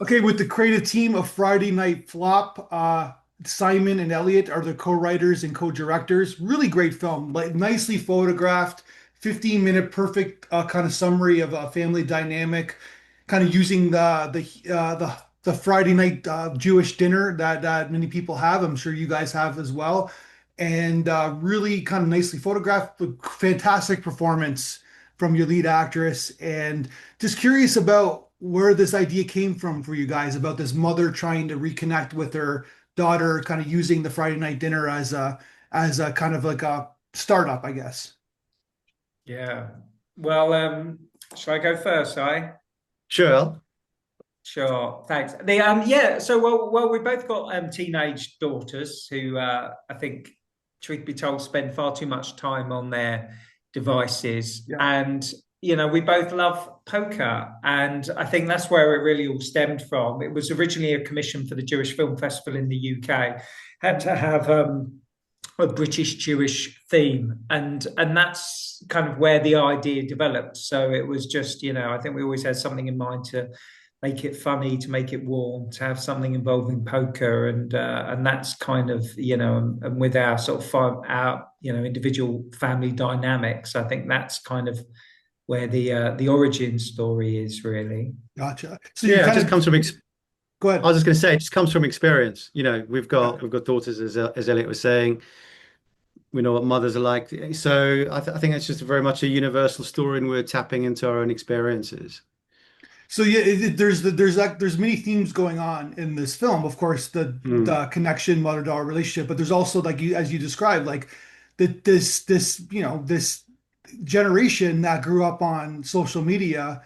Okay, with the creative team of Friday Night Flop, Simon and Elliott are the co-writers and co-directors. Really great film, like nicely photographed, 15-minute perfect kind of summary of a family dynamic, kind of using the Friday night Jewish dinner that many people have. I'm sure you guys have as well, and really kind of nicely photographed, with fantastic performance from your lead actress. And just curious about where this idea came from for you guys about this mother trying to reconnect with her daughter, kind of using the Friday night dinner as a kind of like a startup, I guess. Yeah. Well, shall I go first, I? Sure. Sure. Thanks. So we both got teenage daughters who I think, truth be told, spend far too much time on their devices. Yeah. And we both love poker. And I think that's where it really all stemmed from. It was originally a commission for the Jewish Film Festival in the UK. Had to have a British Jewish theme, and that's kind of where the idea developed. So it was just, I think we always had something in mind to make it funny, to make it warm, to have something involving poker, and that's kind of, and with our sort of our individual family dynamics, I think that's kind of where the origin story is really. Gotcha. So you Yeah, it kind just of comes from go I ahead. was just going to say, it just comes from experience. We've Yeah. got daughters, as Elliot was saying. We know what mothers are like. So I think it's just very much a universal story, and we're tapping into our own experiences. So yeah, there's many themes going on in this film. Of course, Mm. the connection, mother-daughter relationship, but there's also like as you described, like this generation that grew up on social media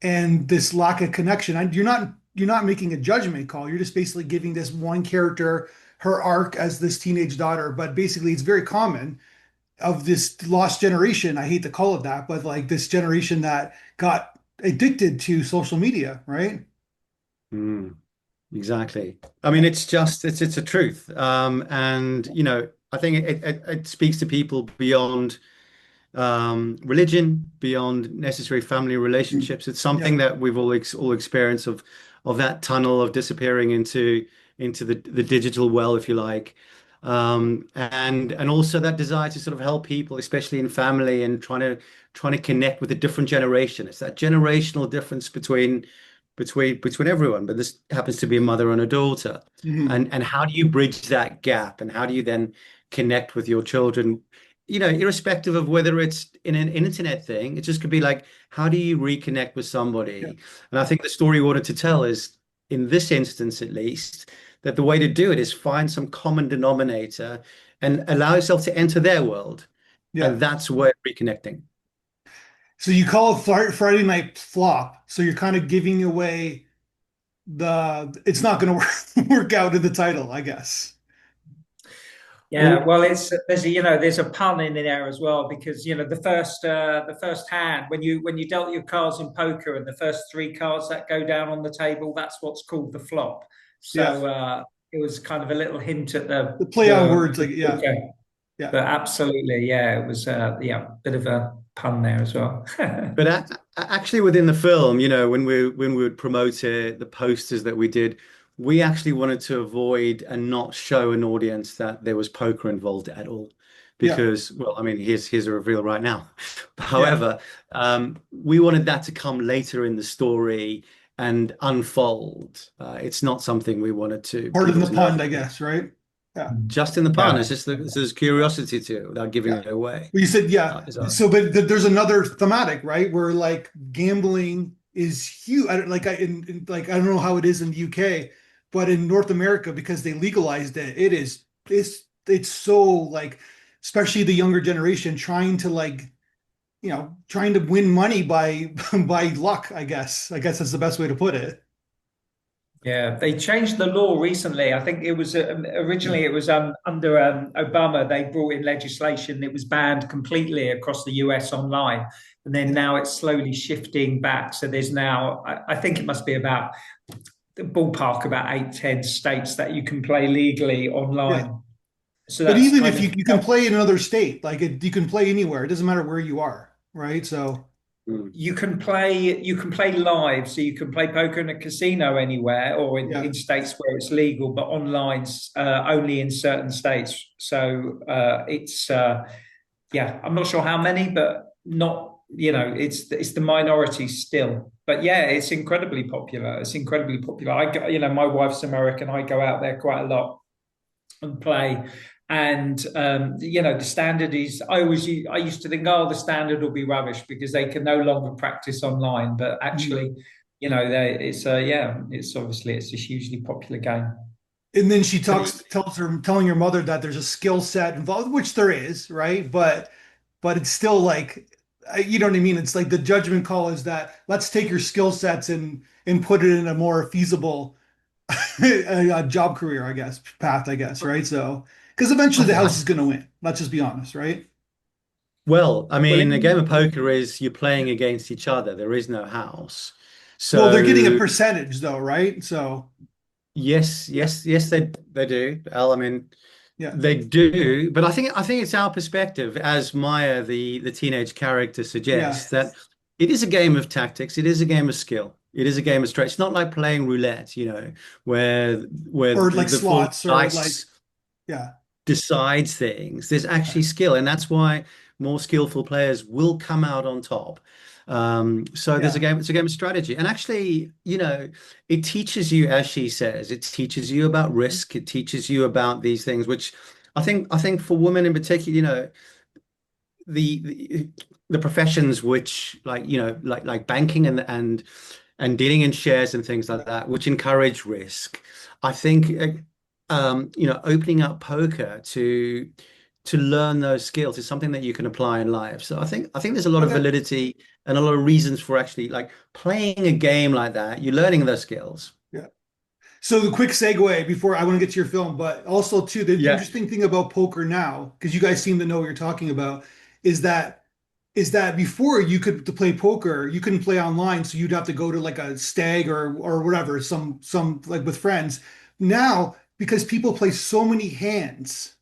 and this lack of connection. And you're not making a judgment call. You're just basically giving this one character her arc as this teenage daughter. But basically, it's very common of this lost generation. I hate to call it that, but like this generation that got addicted to social media, right? Mm. Exactly. I mean, it's a truth. And I think it speaks to people beyond religion, beyond necessary family relationships. It's Yeah. something that we've all experienced of that tunnel of disappearing into the digital well, if you like. And also that desire to sort of help people, especially in family, and trying to connect with a different generation. It's that generational difference between everyone, but this happens to be a mother and a daughter. Mhm. And how do you bridge that gap, and how do you then connect with your children, irrespective of whether it's in an internet thing? It just could be like, how do you reconnect with Yeah. somebody? And I think the story we wanted to tell is, in this instance at least, that the way to do it is find some common denominator and allow yourself to enter their world. Yeah. And that's where reconnecting. So you call it Friday Night Flop. So you're kind of giving away it's not going to work out in the title, I guess. Yeah, well, there's a pun in there as well, because the first hand, when you dealt your cards in poker, and the first three cards that go down on the table, that's what's called the flop. Yeah. So it was kind of a little hint at the The play on the words, like, yeah. okay. Yeah. But absolutely, yeah, it was a bit of a pun there as well. But actually, within the film, when we would promote it, the posters that we did, we actually wanted to avoid and not show an audience that there was poker involved at all, Yeah. because, well, I mean, here's a reveal right now. Yeah. However, we wanted that to come later in the story and unfold. It's not something we wanted to Part in people the to know pun, I about. guess, right? Yeah. Just in the Yeah. pun, it's just there's curiosity to it without giving Yeah. it away. Well, you said, yeah. Is that So, but there's another thematic, right? Where like gambling is huge. I don't like I don't know how it is in the UK, but in North America, because they legalized it, it's so like, especially the younger generation trying to like, trying to win money by by luck, I guess. I guess that's the best way to put it. Yeah, they changed the law recently. I think it was Yeah. originally it was under Obama. They brought in legislation. It was banned completely across the US online, and then Yeah. now it's slowly shifting back. So there's now, I think it must be about the ballpark about 8, 10 states that you can play legally Yeah. online. So But that's even kind if of you can play in another state, like you can play anywhere. It doesn't matter where you are, right? So, Mm. you can play live, so you can play poker in a casino anywhere or Yeah. in states where it's legal, but online only in certain states. So it's yeah, I'm not sure how many, but not, it's the minority still. But yeah, it's incredibly popular. It's incredibly popular. My wife's American. I go out there quite a lot and play. And the standard is, I used to think, oh, the standard will be rubbish because they can no longer practice online. But Mhm. actually, it's obviously it's a hugely popular game. And then she Have you, telling her mother that there's a skill set involved, which there is, right? But it's still like, you know what I mean? It's like the judgment call is that let's take your skill sets and put it in a more feasible job career, I guess, path, I guess, right? So, because eventually the I, house is going to win. Let's just be honest, right? well, I Well, mean, a game of poker is you're playing against each other. There is no house. Well, they're getting a So percentage though, right? So, yes, yeah, yes, yes, they do. Al, I mean, yeah, they do. But I think it's our perspective, as Maya, the teenage character, yeah. suggests, that it is a game of tactics. It is a game of skill. It is a game of stretch. It's not like playing roulette, where Or the, like the full slots or like, dice yeah, decides things. There's actually skill, and that's why more skillful players will come out on top. So there's a yeah. game, it's a game of strategy. And actually, it teaches you, as she says, it teaches you about risk, it teaches you about these things, which I think for women in particular, the the, the professions which like banking and dealing in shares and things like that, which encourage risk. I think opening up poker to learn those skills is something that you can apply in life. So I think there's a lot of Okay. validity and a lot of reasons for actually like playing a game like that. You're learning those skills. Yeah. So the quick segue before I want to get to your film, but also too, the Yeah. interesting thing about poker now, because you guys seem to know what you're talking about, is that is that before you could to play poker, you couldn't play online, so you'd have to go to like a stag or whatever, some like with friends. Now, because people play so many hands,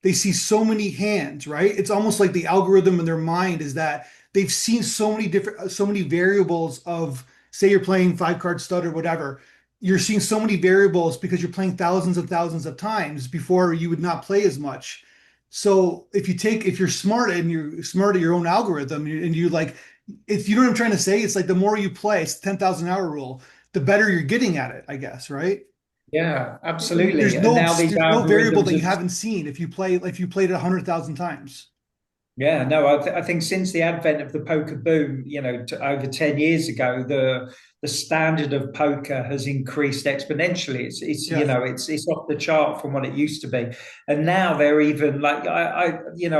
they see so many hands, right? It's almost like the algorithm in their mind is that they've seen so many variables of, say you're playing five card stud or whatever. You're seeing so many variables because you're playing thousands and thousands of times before you would not play as much. So if you're smart and you're smart at your own algorithm and you like, if you know what I'm trying to say, it's like the more you play, it's the 10,000 hour rule, the better you're getting at it, I guess, right? Yeah, absolutely. There's And now these there's no variable algorithms that you have. haven't seen if you played it 100,000 times. Yeah, no, I think since the advent of the poker boom, over 10 years ago, the standard of poker has increased exponentially. Yeah. It's off the chart from what it used to be. And now they're even like I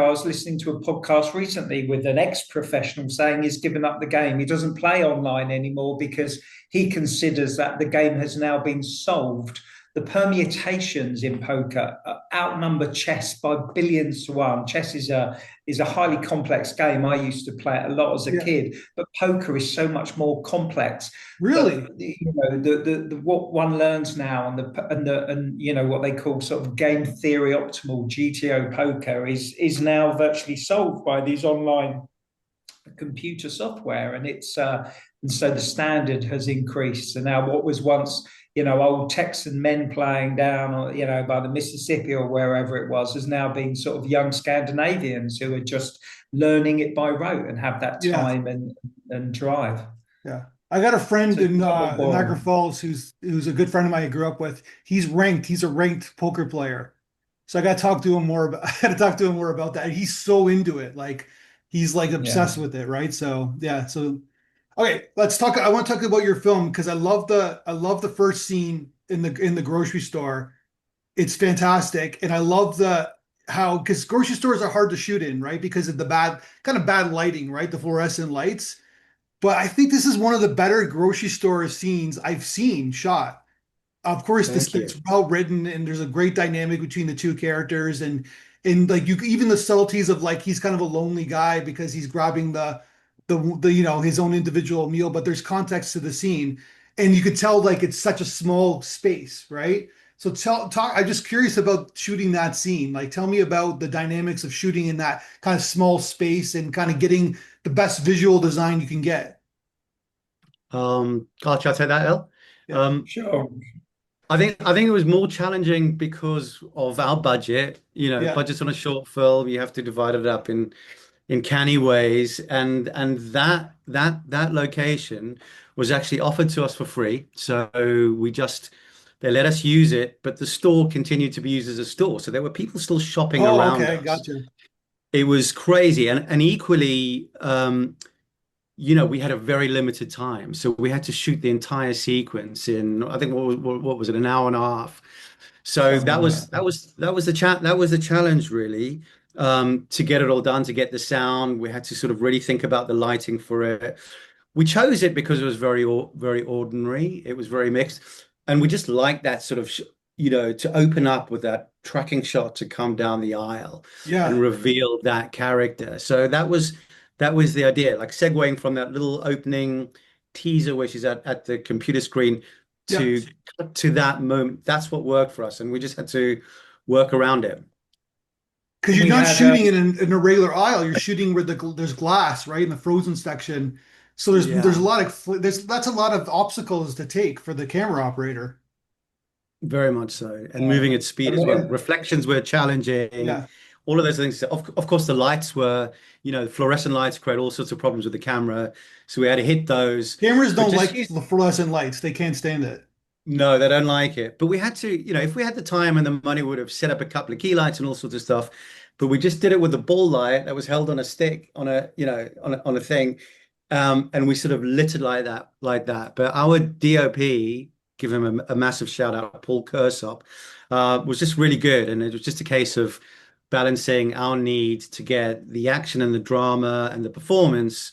was listening to a podcast recently with an ex-professional saying he's given up the game. He doesn't play online anymore because he considers that the game has now been solved. The permutations in poker outnumber chess by billions to one. Chess is a highly complex game. I used to play it a lot as a Yeah. kid, but poker is so much more complex. But Really? the what one learns now and what they call sort of game theory optimal GTO poker is now virtually solved by these online computer software, and so the standard has increased. So now what was once old Texan men playing down or by the Mississippi or wherever it was has now been sort of young Scandinavians who are just learning it by rote and have that Yeah. time and drive. Yeah. I got a friend So it's not in Niagara boring. Falls who's a good friend of mine I grew up with. He's a ranked poker player. So I got to talk to him more about I got to talk to him more about that. He's so into it. Like he's like Yeah. obsessed with it, right? So yeah, so okay, let's talk. I want to talk about your film because I love the first scene in the grocery store. It's fantastic, and I love the how because grocery stores are hard to shoot in, right? Because of the bad lighting, right? The fluorescent lights. But I think this is one of the better grocery store scenes I've seen shot. Of course, Thank it's you. well written and there's a great dynamic between the two characters and like you even the subtleties of like he's kind of a lonely guy because he's grabbing the his own individual meal, but there's context to the scene and you could tell like it's such a small space, right? So talk I'm just curious about shooting that scene. Like tell me about the dynamics of shooting in that kind of small space and kind of getting the best visual design you can get? I'll try to take that, El. Yeah. Um, Sure. I think it was more challenging because of our budget. Yeah. Budgets on a short film, you have to divide it up in canny ways, and that location was actually offered to us for free. So they let us use it, but the store continued to be used as a store. So there were people still shopping Oh, around okay. us. Gotcha. It was crazy, and equally, we had a very limited time, so we had to shoot the entire sequence in, I think, what was it, an hour and a half. So Something that like was that. that was that was the chat that was the challenge really, to get it all done, to get the sound. We had to sort of really think about the lighting for it. We chose it because it was very ordinary. It was very mixed, and we just liked that sort of to open up with that tracking shot to come down the aisle and Yeah. reveal that character. So that was the idea, like segueing from that little opening teaser where she's at the computer screen Yeah. to cut to that moment. That's what worked for us, and we just had to work around it. Because you're We not had shooting in a regular aisle. You're shooting where there's glass, right, in the frozen section. So there's a Yeah, lot of that's a lot of obstacles to take for the camera operator. very much so. And uh, moving at speed and, as well. and Reflections were challenging. Yeah. All of those things. Of course, the lights were, fluorescent lights create all sorts of problems with the camera. So we had to hit those. Cameras But don't just like use the fluorescent lights. They can't stand it. No, they don't like it. But we had to, if we had the time and the money, we would have set up a couple of key lights and all sorts of stuff. But we just did it with a ball light that was held on a stick on a thing. And we sort of lit it like that. But our DOP, give him a massive shout out, Paul Kersop, was just really good. And it was just a case of balancing our need to get the action and the drama and the performance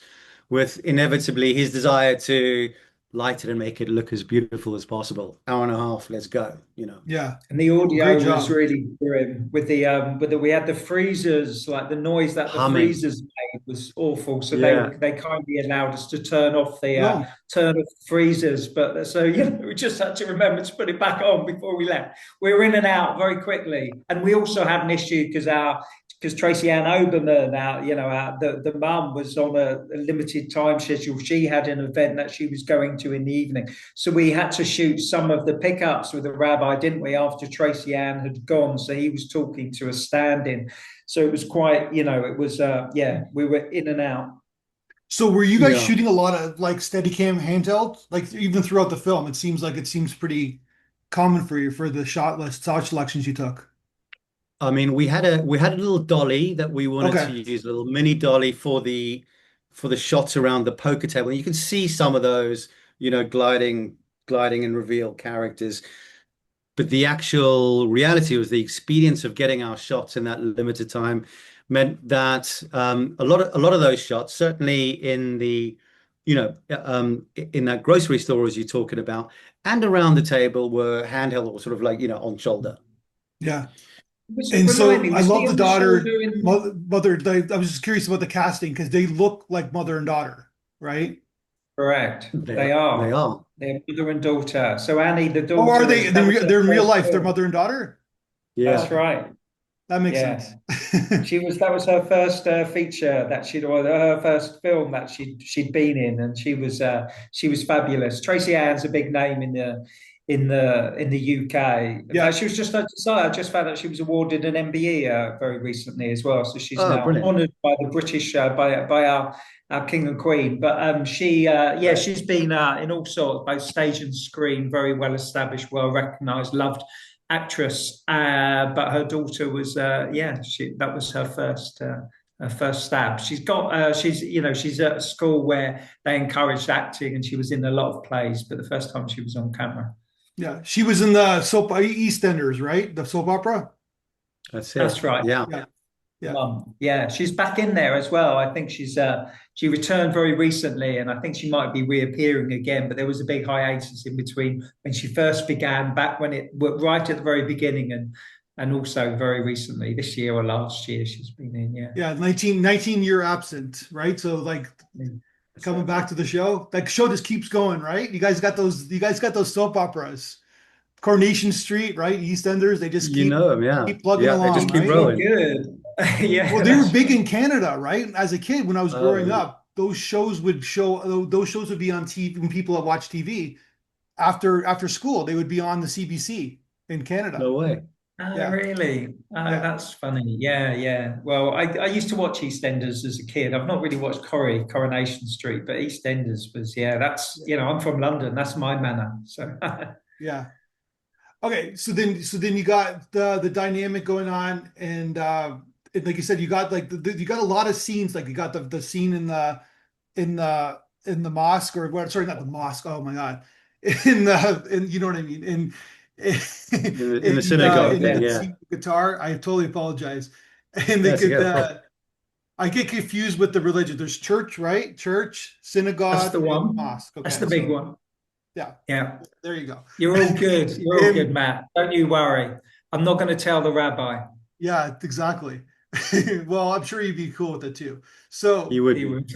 with inevitably his desire to light it and make it look as beautiful as possible. Hour and a half, let's go. Yeah. the Well, great audio was job. really grim with the we had the freezers, like the noise that the Humming. freezers made was awful. So Yeah. they kindly allowed us to turn off No. the freezers, but so we just had to remember to put it back on before we left. We were in and out very quickly, and we also had an issue because Tracy Ann Oberman, the mum was on a limited time schedule. She had an event that she was going to in the evening. So we had to shoot some of the pickups with the rabbi, didn't we, after Tracy Ann had gone. So he was talking to a stand-in. So it was quite, it was, we were in and out. So were you guys Yeah. shooting a lot of like Steadicam handheld? Like even throughout the film, it seems pretty common for you for the shot selections you took. I mean, we had a little dolly that we wanted to Okay. use, a little mini dolly for the shots around the poker table. And you can see some of those, gliding and reveal characters. But the actual reality was the expedience of getting our shots in that limited time meant that a lot of those shots, certainly in that grocery store as you're talking about, and around the table were handheld or sort of like, on shoulder. Yeah. And Remind so me, I was he love the on the daughter, shoulder in? mother. I was just curious about the casting because they look like mother and daughter, right? Correct. They They are. They are. are. They're mother and daughter. So Annie, the Or are daughter, they? that was her They're in real first life. They're film. mother and daughter. Yeah. That's Okay, right. that makes sense. Yes. That was her first feature or her first film that she'd been in, and she was fabulous. Tracy Ann's a big name in the UK. In fact, Yeah, she was just I just found out she was awarded an MBE very recently as well. So she's Oh, now brilliant. honoured by the British by our king and queen. But she's been in all sorts, both stage and screen, very well established, well recognised, loved actress, but her daughter was that was her first stab. She's at a school where they encouraged acting, and she was in a lot of plays, but the first time she was on camera. yeah. She was in the soap EastEnders, right? The soap opera. That's That's it. right. Yeah. Yeah, yeah, Mum. Yeah, she's back in there as well. I think she returned very recently, and I think she might be reappearing again. But there was a big hiatus in between when she first began, back when it right at the very beginning, and also very recently, this year or last year, she's been in. Yeah, yeah. 19 year absent, right? So like that's coming it. back to the show. That show just keeps going, right? You guys got those. You guys got those soap operas. Coronation Street, right? EastEnders. They just You keep know them, yeah. keep plugging Yeah, they They're just along, keep right? so rolling. good. Well, Yeah, they were that's big right. in Canada, right? As a kid, when I was Oh, growing really? up, those shows would show those shows would be on TV when people that watch TV after school. They would be on the CBC in Canada. No way. Oh, Yeah, really? Oh, yeah, that's funny. Yeah, yeah. Well, I used to watch EastEnders as a kid. I've not really watched Coronation Street, but EastEnders was, yeah, that's, I'm from London. That's my manor. So, yeah. Okay, so then you got the dynamic going on, and like you said, you got like you got a lot of scenes. Like you got the scene in the mosque, or what? Sorry, not the mosque. Oh my God, in you know what I mean, In the synagogue, in yeah. the yeah. scene with guitar. I totally apologize, and they That's could. a problem. I get confused with the religion. There's church, right? Church, That's synagogue, the and one. mosque. That's Okay, the big so one. yeah, Yeah. there you go. You're all good. You're all good, And Matt. Don't you worry. I'm not going to tell the rabbi. yeah, exactly. Well, I'm sure you'd be cool with it too. So, You would He be. would.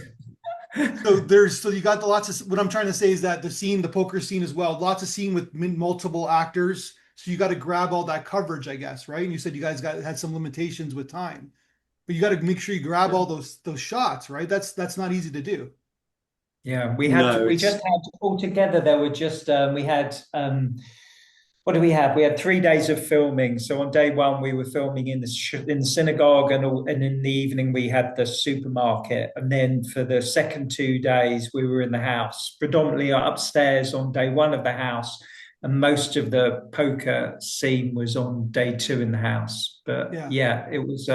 so you got the lots of what I'm trying to say is that the poker scene as well, lots of scene with multiple actors. So you got to grab all that coverage, I guess, right? And you said you guys had some limitations with time, but you got to make sure you grab all those shots, right? That's not easy to do. Yeah, No, we just it's had all together. There were just we had what do we have? We had 3 days of filming. So on day one, we were filming in in the synagogue, and in the evening we had the supermarket. And then for the second 2 days, we were in the house, predominantly upstairs on day one of the house, and most of the poker scene was on day two in the house. But Yeah, yeah, it was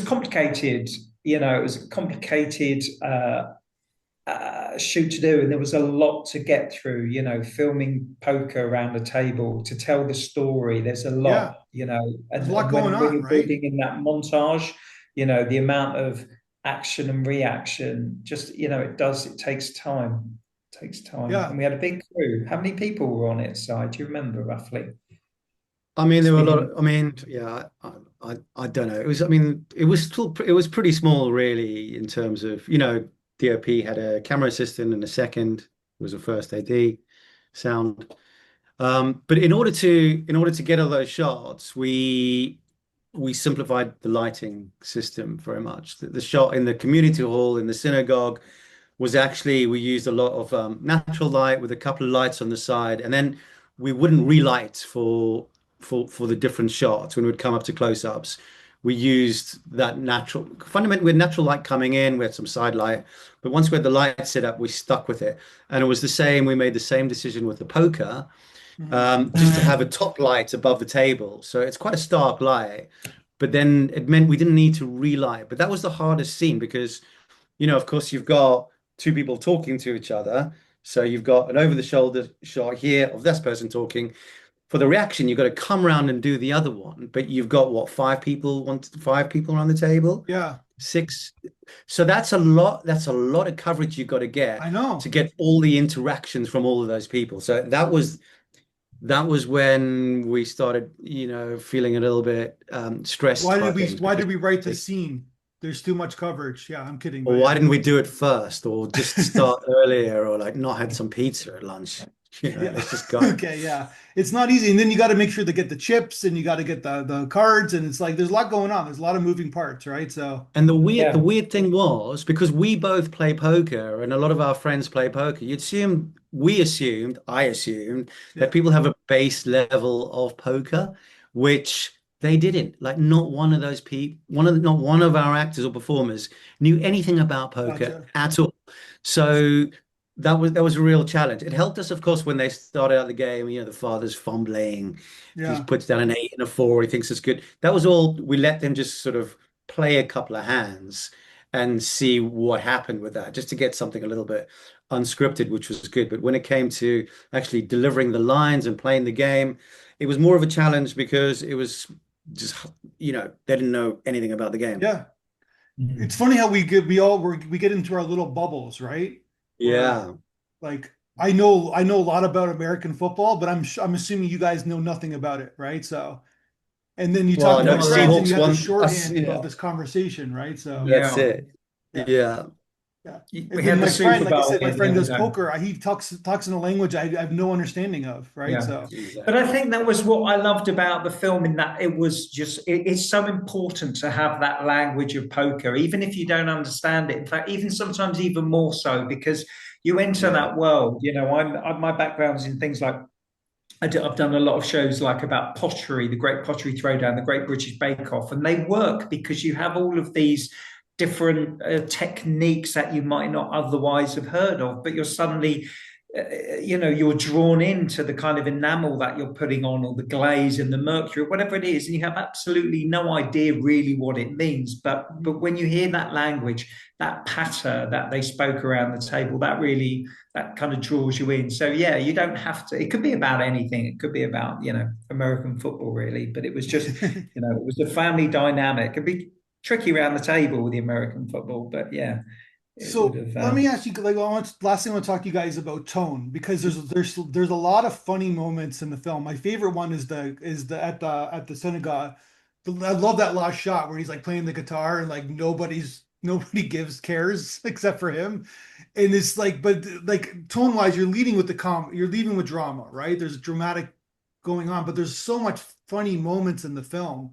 complicated. It was a complicated shoot to do, and there was a lot to get through. Filming poker around a table to tell the story. There's a yeah. lot, There's a lot and going when on, you're right? building in that montage, the amount of action and reaction, just it takes time. It takes time, Yeah, and we had a big crew. How many people were on it, Si? Do you remember roughly? I mean, there were a lot Spinning. of, I mean, yeah, I don't know. It was, I mean, it was still, it was pretty small, really, in terms of, DOP had a camera assistant and a second was a first AD sound. But in order to get all those shots, we simplified the lighting system very much. The shot in the community hall in the synagogue was actually we used a lot of natural light with a couple of lights on the side, and then we wouldn't relight for the different shots when we'd come up to close-ups. We used that natural, fundamentally, we had natural light coming in, we had some side light, but once we had the light set up, we stuck with it. And it was the same, we made the same decision with the poker, mhm. just to have a top light above the table. So it's quite a stark light, but then it meant we didn't need to relight. But that was the hardest scene because of course, you've got two people talking to each other. So you've got an over the shoulder shot here of this person talking. For the reaction, you've got to come around and do the other one. But you've got what, five people around the table? Yeah, Six. So that's a lot. That's a lot of coverage you've got I to know. get all the interactions from all of those people. So that was when we started, feeling a little bit stressed Why did about we things why because did we write the scene? There's too much coverage. Yeah, I'm kidding, but or why yeah. didn't we do it first? Or just start earlier or like not had some pizza at lunch? Yeah. Let's just go. Okay, yeah. It's not easy. And then you got to make sure to get the chips and you got to get the cards, and it's like there's a lot going on. There's a lot of moving parts, right? So And the Yeah. weird thing was because we both play poker and a lot of our friends play poker, I assumed that yeah. people have a base level of poker, which they didn't. Like not one of those people, not one of our actors or performers knew anything about poker Gotcha. at all. So that was a real challenge. It helped us, of course, when they started out the game. The father's fumbling. He Yeah. puts down an eight and a four. He thinks it's good. That was all. We let them just sort of play a couple of hands and see what happened with that, just to get something a little bit unscripted, which was good. But when it came to actually delivering the lines and playing the game, it was more of a challenge because it was just, they didn't know anything about the game. Yeah. It's Mm. funny how we get into our little bubbles, right? Where Yeah. like I know a lot about American football, but I'm assuming you guys know nothing about it, right? So and then you Well, talk I to know your Not friends really. and Seahawks you have the won us. shorthand about Yeah, this conversation, right? So that's Yeah. it. yeah. Yeah. Yeah. And We then had the my friend, Super like I Bowl said, my here the friend other does day. poker. He talks in a language I have no understanding of, right? Yeah. So But I Exactly. think that was what I loved about the film, in that it was just, it's so important to have that language of poker, even if you don't understand it. In fact, even sometimes even more so, because you enter Yeah. that world. My background's in things like, I've done a lot of shows like about pottery, the Great Pottery Throwdown, the Great British Bake Off, and they work because you have all of these different techniques that you might not otherwise have heard of, but you're suddenly, you're drawn into the kind of enamel that you're putting on, or the glaze and the mercury, or whatever it is, and you have absolutely no idea really what it means. But when you hear that language, that patter that they spoke around the table, that kind of draws you in. So yeah, you don't have to. It could be about anything. It could be about American football, really. But it was just it was the family dynamic. It could be tricky around the table with the American football, but yeah, it would So have. let me ask you, like, last thing I want to talk to you guys about tone, because there's a lot of funny moments in the film. My favorite one is the at the synagogue. I love that last shot where he's like playing the guitar and like nobody gives cares except for him, and it's like, but like tone wise, you're leading with drama, right? There's dramatic going on, but there's so much funny moments in the film.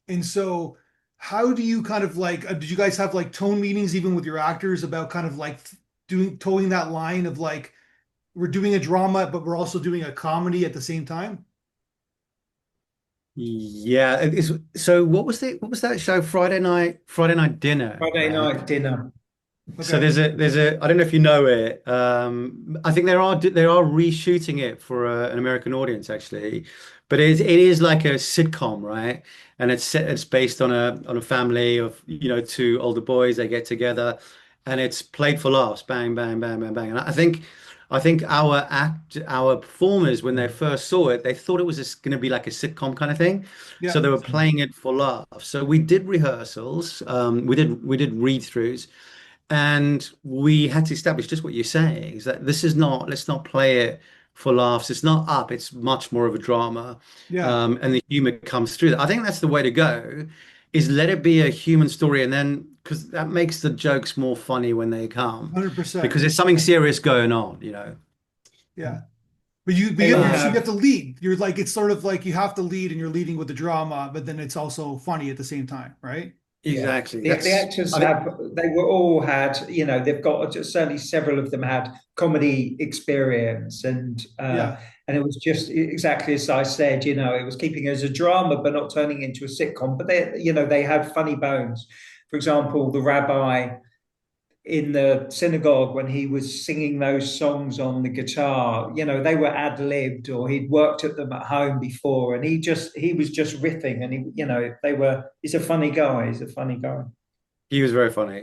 And so, how do you kind of like, did you guys have like tone meetings even with your actors about kind of like towing that line of like, we're doing a drama, but we're also doing a comedy at the same time? Yeah. So what was that show? Friday night dinner, Friday right? night dinner. So Okay. there's a I don't know if you know it. I think they are reshooting it for an American audience actually, but it is like a sitcom, right? And it's based on a family of two older boys. They get together, and it's played for laughs, bang bang bang bang bang. And I think our performers, when they first saw it, they thought it was going to be like a sitcom kind of thing. So Yeah. they were playing it for laughs. So we did rehearsals, we did read throughs. And we had to establish just what you're saying is that this is not, let's not play it for laughs. It's not up, it's much more of a drama. Yeah. And the humor comes through. I think that's the way to go, is let it be a human story. And then, because that makes the jokes more funny when they come, 100%. because there's something serious going on. Yeah. But They all so you have have. to lead. You're like, it's sort of like you have to lead and you're leading with the drama, but then it's also funny at the same time, right? Yeah, Exactly. the actors I think, have. They were all had. They've got, certainly several of them had comedy experience, Yeah. and it was just exactly as I said. It was keeping it as a drama, but not turning into a sitcom. But they had funny bones. For example, the rabbi in the synagogue, when he was singing those songs on the guitar, they were ad-libbed, or he'd worked at them at home before, and he was just riffing, and he's a funny guy. He's a funny guy. he was very funny.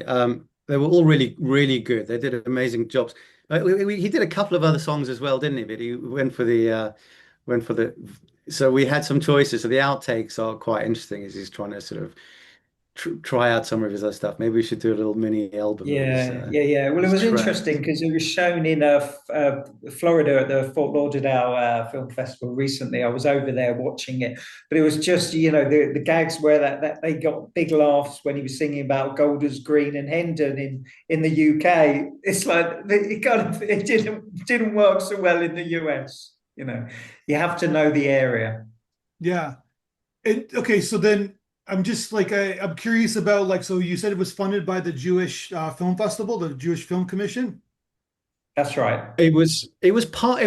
They were all really, really good. They did amazing jobs. He did a couple of other songs as well, didn't he? But he went for the. So we had some choices. So the outtakes are quite interesting as he's trying to sort of try out some of his other stuff. Maybe we should do a little mini album of his Yeah, yeah, yeah. Well, it his was tracks. interesting because it was shown in Florida at the Fort Lauderdale Film Festival recently. I was over there watching it, but it was just, the gags where that they got big laughs when he was singing about Golders Green and Hendon in the UK. It's like it didn't work so well in the US. You have to know the area. Yeah. Okay, so then I'm just like I'm curious about like, so you said it was funded by the Jewish Film Festival, the Jewish Film Commission. That's right. It was partly,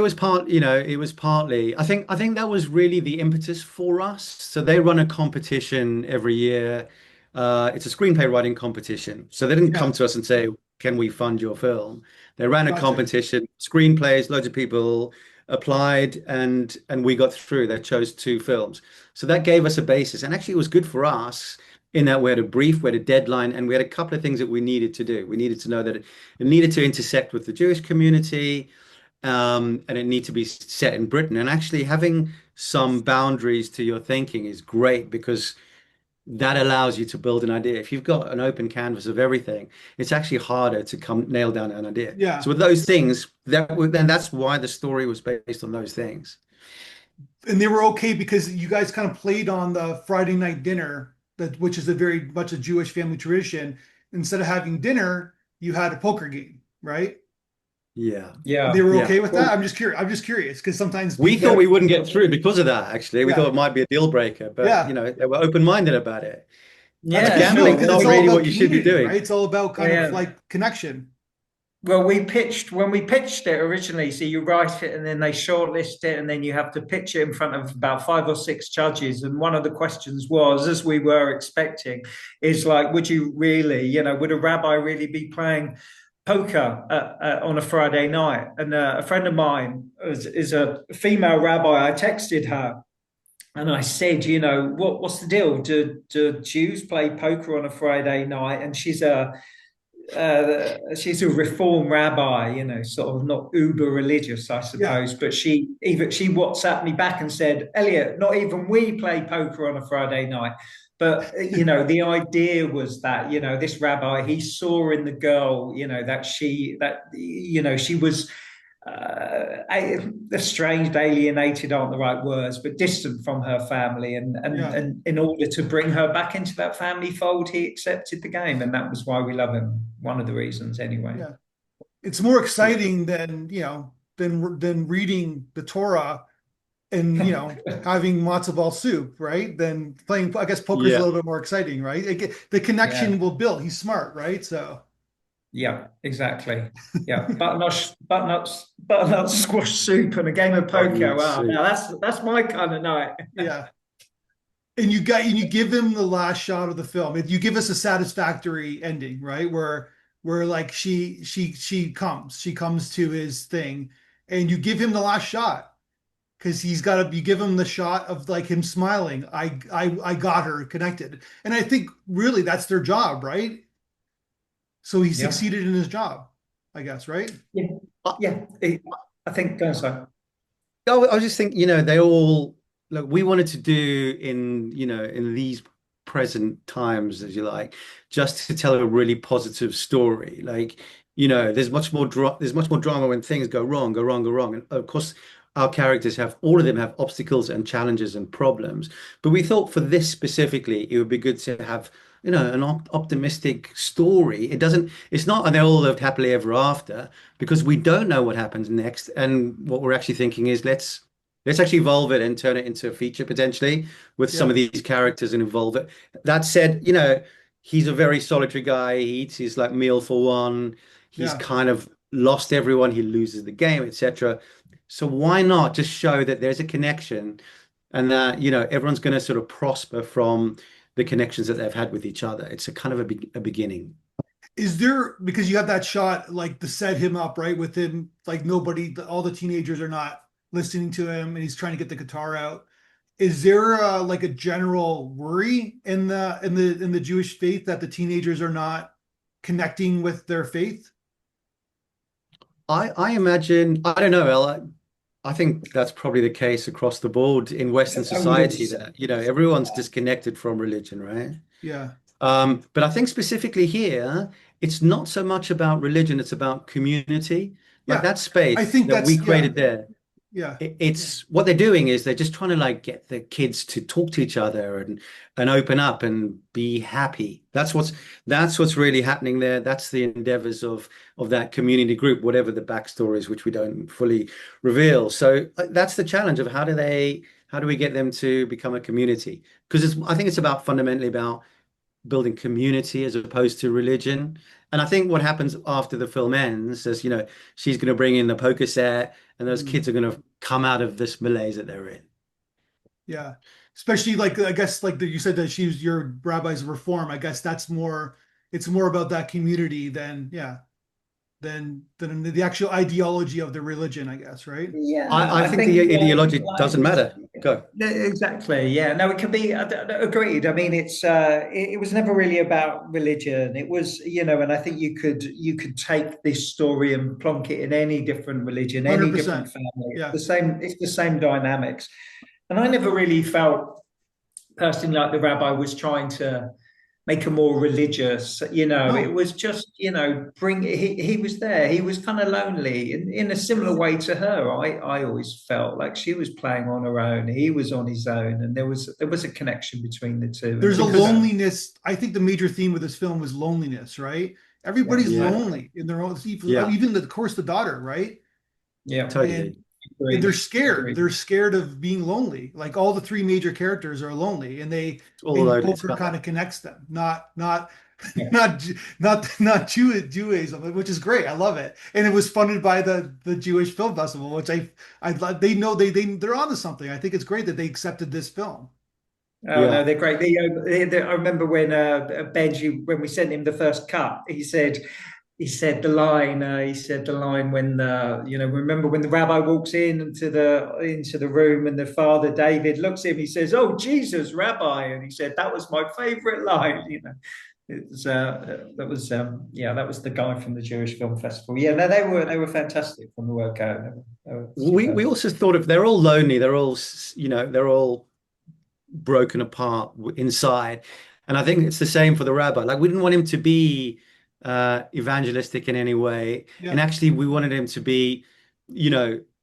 I think that was really the impetus for us. So they run a competition every year. It's a screenplay writing competition. So they didn't come Yeah, to us and say, can we fund your film? They ran a gotcha. competition, screenplays, loads of people applied, and we got through. They chose two films. So that gave us a basis. And actually it was good for us in that we had a brief, we had a deadline, and we had a couple of things that we needed to do. We needed to know that it needed to intersect with the Jewish community, and it needed to be set in Britain. And actually, having some boundaries to your thinking is great because that allows you to build an idea. If you've got an open canvas of everything, it's actually harder to come nail down an idea. Yeah. So with those things, then that's why the story was based on those things. And they were okay because you guys kind of played on the Friday night dinner, that which is a very much a Jewish family tradition. Instead of having dinner, you had a poker game, right? Yeah. They Yeah, were yeah. okay with that. Well, I'm just curious because sometimes We people, thought we wouldn't get through because of that, actually. We thought yeah, it might be a deal breaker, but yeah, they were open-minded about it. that's yeah, good to know Gambling's because sure. it's not all really about what you should be community, right? doing. It's all about Yeah, kind of yeah. like connection. Well, when we pitched it originally, so you write it and then they shortlist it, and then you have to pitch it in front of about five or six judges. And one of the questions was, as we were expecting, is like, would you really, would a rabbi really be playing poker on a Friday night? And a friend of mine is a female rabbi. I texted her and I said, what's the deal? Do Jews play poker on a Friday night? And she's a reform rabbi, sort of not uber religious, I Yeah, suppose. But she WhatsApped me back and said, Elliot, not even we play poker on a Friday night. But the idea was that this rabbi, he saw in the girl, she was estranged, alienated aren't the right words, but distant from her family. yeah, And in order to bring her back into that family fold, he accepted the game. And that was why we love him. One of the reasons, anyway. yeah. It's more Yeah. exciting than than reading the Torah and having matzo ball soup, right? Than playing. I guess poker is a Yeah. little bit more exciting, right? The Yeah. connection will build. He's smart, right? So Yeah, exactly. Yeah. Butternut squash soup and a game of poker. Butternut Wow. soup. Now that's my kind of night. yeah. And you give him the last shot of the film. You give us a satisfactory ending, right? Where like she comes to his thing, and you give him the last shot because you give him the shot of like him smiling. I got her connected, and I think really that's their job, right? So he Yeah. succeeded in his job, I guess, right? Yeah. I, Yeah. I think so. I was just thinking, they all look, we wanted to do in these present times, as you like, just to tell a really positive story. Like, there's much more drama when things go wrong, go wrong, go wrong. And of course, our characters all of them have obstacles and challenges and problems. But we thought for this specifically, it would be good to have, an optimistic story. It's not, and they all lived happily ever after because we don't know what happens next. And what we're actually thinking is let's actually evolve it and turn it into a feature potentially with some of Yeah, these characters and evolve it. That said, he's a very solitary guy. He eats his like meal for one. He's yeah. kind of lost everyone. He loses the game, etc. So why not just show that there's a connection and that, everyone's going to sort of prosper from the connections that they've had with each other. It's a kind of a beginning. Is there because you have that shot like to set him up right with him like nobody all the teenagers are not listening to him and he's trying to get the guitar out. Is there like a general worry in the Jewish faith that the teenagers are not connecting with their faith? I imagine, I don't know, Ella. I think that's probably the case across the board in Western I would society also, that, everyone's disconnected from religion, right? Yeah, But I think specifically here, it's not so much about religion, it's about community. Like yeah. that I space think that we that's yeah, created there. yeah. It's what they're doing is they're just trying to like get the kids to talk to each other and open up and be happy. That's what's really happening there. That's the endeavors of that community group, whatever the backstories, which we don't fully reveal. So that's the challenge of how do we get them to become a community? Because I think it's fundamentally about building community as opposed to religion. And I think what happens after the film ends is, she's going to bring in the poker set and those Mm, kids are going to come out of this malaise that they're in. yeah. Especially like I guess like you said that she's your rabbi's reform. I guess that's more it's more about that community than yeah, than the actual ideology of the religion, I guess, right? yeah, I I think the think ideology like doesn't matter. Go. yeah, exactly. Yeah. No, it can be agreed. I mean, it was never really about religion. It was, and I think you could take this story and plonk it in any different religion, any different 100%. family. Yeah. It's the same dynamics. And I never really felt personally like the rabbi was trying to make her more religious. It No, was just, bring he was there. He was kind of lonely in a similar way to her. I always felt like she was playing on her own. He was on his own, and there was a connection between the two. And there's a because loneliness. I think the major theme of this film was loneliness, right? Yeah, Everybody's Yeah, lonely in their own, yeah, even of course the daughter, right? yeah. And totally. they're Agreed. scared. Agreed. They're scared of being lonely. Like all the three major characters are lonely, It's all and over. It's poker about kind that. of connects them. Not Yeah. not Judaism, which is great. I love it, and it was funded by the Jewish Film Festival, which I love. They know they're onto something. I think it's great that they accepted this film. Oh no, Yeah. they're great. I remember when Benji, when we sent him the first cut, he said the line when remember when the rabbi walks in into the room and the father David looks at him, he says, "Oh Jesus, Rabbi," and he said that was my favorite line. That was the guy from the Jewish Film Festival. Yeah, no, they were fantastic from the word go. They were We superb. also thought if they're all lonely, they're all, they're all broken apart inside. And I think it's the same for the rabbi. Like we didn't want him to be evangelistic in any way. And Yeah, actually we wanted him to be,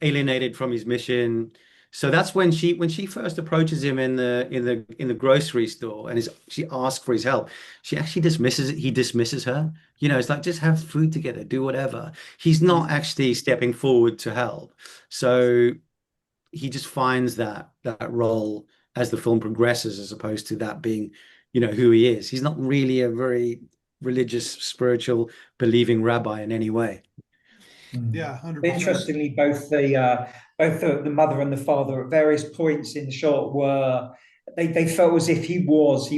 alienated from his mission. So that's when she first approaches him in the grocery store and she asks for his help. He dismisses her. It's like just have food together, do whatever. He's not actually stepping forward to help. So he just finds that role as the film progresses, as opposed to that being, who he is. He's not really a very religious, spiritual, believing rabbi in any way. Mm. yeah, 100%. Interestingly, both the mother and the father at various points in the shot were they felt as if he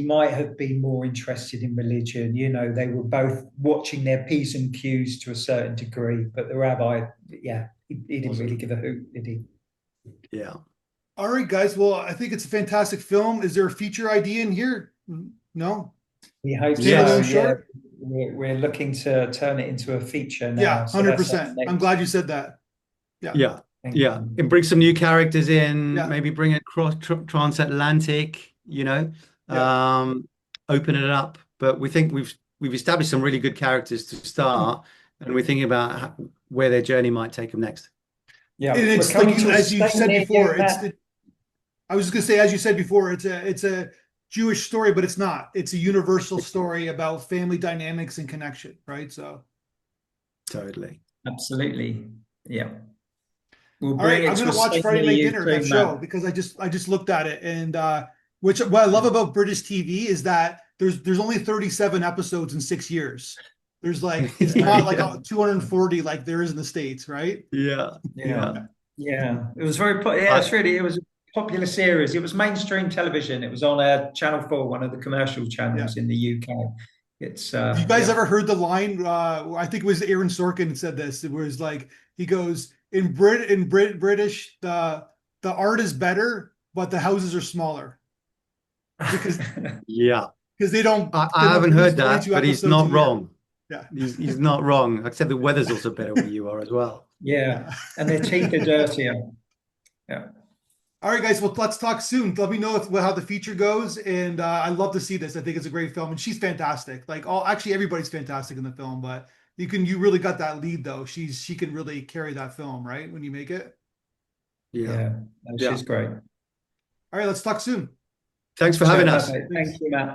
might have been more interested in religion. They were both watching their P's and Q's to a certain degree, but the rabbi, yeah, he didn't really Wasn't. give a hoot, did he? Yeah. All right, guys. Well, I think it's a fantastic film. Is there a feature idea in here? No, We hope so. standalone Yes. Yeah, short. we're looking to turn it into a feature Yeah, now. So that's up 100%. I'm next. glad you said that. Yeah, Yeah. Thank Yeah. you. And bring some new characters in, yeah, maybe bring it transatlantic, yeah. um, open it up. But we think we've established some really good characters to start, and we're thinking about where their journey might take them next. Yeah, And we're it's like coming you, to a as you state said near you, before. Matt. I was just gonna say, as you said before, it's a Jewish story, but it's not. It's a universal story about family dynamics and connection, right? So, Totally. Absolutely. Yeah. We'll all right, bring I'm it to gonna a watch state Friday near Night you Dinner, that soon, show, Matt. because I just looked at it, and which what I love about British TV is that there's only 37 episodes in 6 years. There's like it's not like Yeah. 240 like there is in the States, right? Yeah. Yeah. Yeah. Yeah. It was it was a popular series. It was mainstream television. It was on Channel 4, one of the commercial Yeah. channels in the UK. It's Have you guys ever heard the line? I think it was Aaron Sorkin said this. It was like he goes British the art is better, but the houses are smaller because Yeah. they don't I haven't produce heard that, 22 but he's episodes a not year. wrong. Yeah, He's not wrong. Except the weather's also better where you are as well. Yeah. yeah. And their teeth are dirtier. Yeah. All right, guys. Well, let's talk soon. Let me know how the feature goes, and I love to see this. I think it's a great film, and she's fantastic. Like actually everybody's fantastic in the film, but you really got that lead though. She can really carry that film, right? When you make it. Yeah. Yeah. No, Yeah. she's great. All right, let's talk soon. Thanks for having Chat. us. Perfect. Thank Thanks. you, Matt.